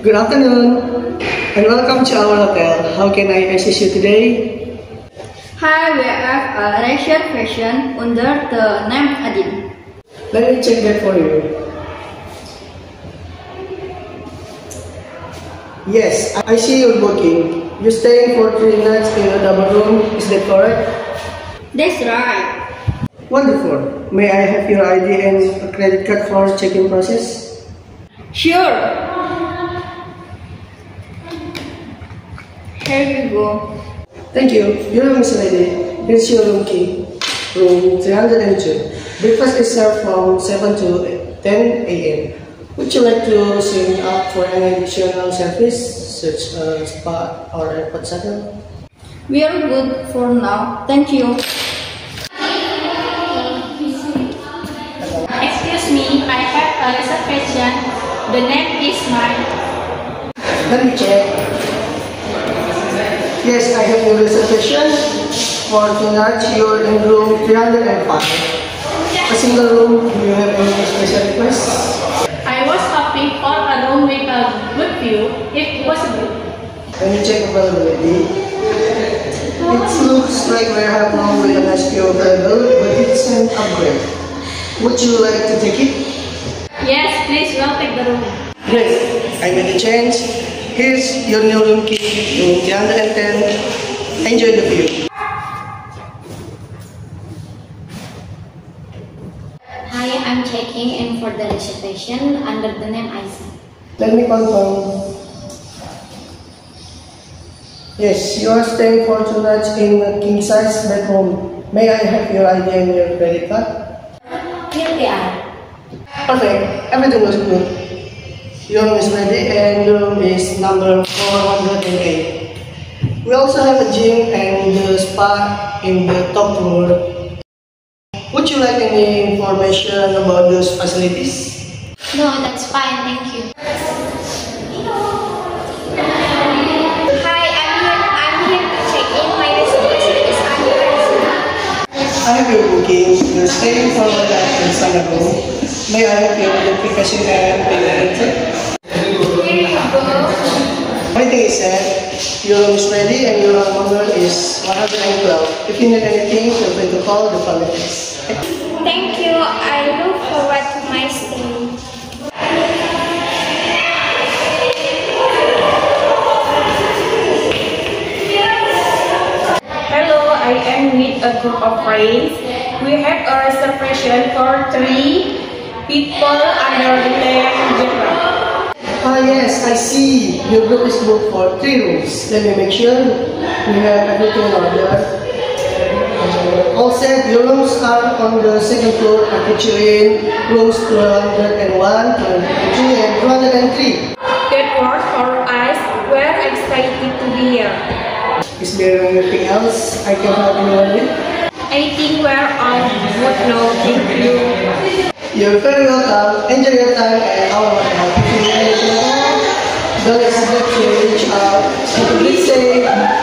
Good afternoon and welcome to our hotel. How can I assist you today? Hi, we have a reservation under the name Adin. Let me check that for you. Yes, I see your booking. You're staying for 3 nights in a double room, is that correct? That's right. Wonderful. May I have your ID and a credit card for check-in process? Sure. Here you go. Thank you. Your room is ready. Here's your room key. Room 302. Breakfast is served from 7 to 10 a.m. Would you like to sign up for any additional service, such as spa or airport shuttle? We are good for now. Thank you. Excuse me, I have a reservation. The name is mine. Let me check. Yes, I have your reservation for tonight. You're in room 305. A single room. Do you have any special requests? I was hoping for a room with a good view, if possible. Let me check availability. It looks like we have room with a nice view available, but it's an upgrade. Would you like to take it? Yes, please, we'll take the room. Great. I made a change. Here's your new room key, room 310. Enjoy the view. Hi, I'm checking in for the reservation under the name Aisa. Let me confirm. Yes, you are staying for 2 nights in a king-size bedroom. May I have your ID and your credit card? Here we are. Perfect. Everything was good. Your room is ready and your room is number 408. We also have a gym and the spa in the top floor. Would you like any information about those facilities? No, that's fine, thank you. Hi, I'm here to check in. My reservation is under Aisa. I have your booking. You're staying for 1 night in Singapore. May I have your identification and payment method? Here you go. Everything is set. Your room is ready and your room number is 112. If you need anything, feel free to call the front desk. Thank you. I look forward to my stay. Hello, I am with a group of friends. We have a reservation for 3 people under the name Jeffra. Ah yes, I see. Your group is booked for 3 rooms. Let me make sure we have everything in order. All set. Your rooms are on the 2nd floor. I put you in rooms 201, 202, and 203. That works for us. We're excited to be here. Is there anything else I can help anyone with? I think we're all good now. Thank you. You're very welcome. Enjoy your time at our hotel. If you need anything else, don't hesitate to reach out. Be safe.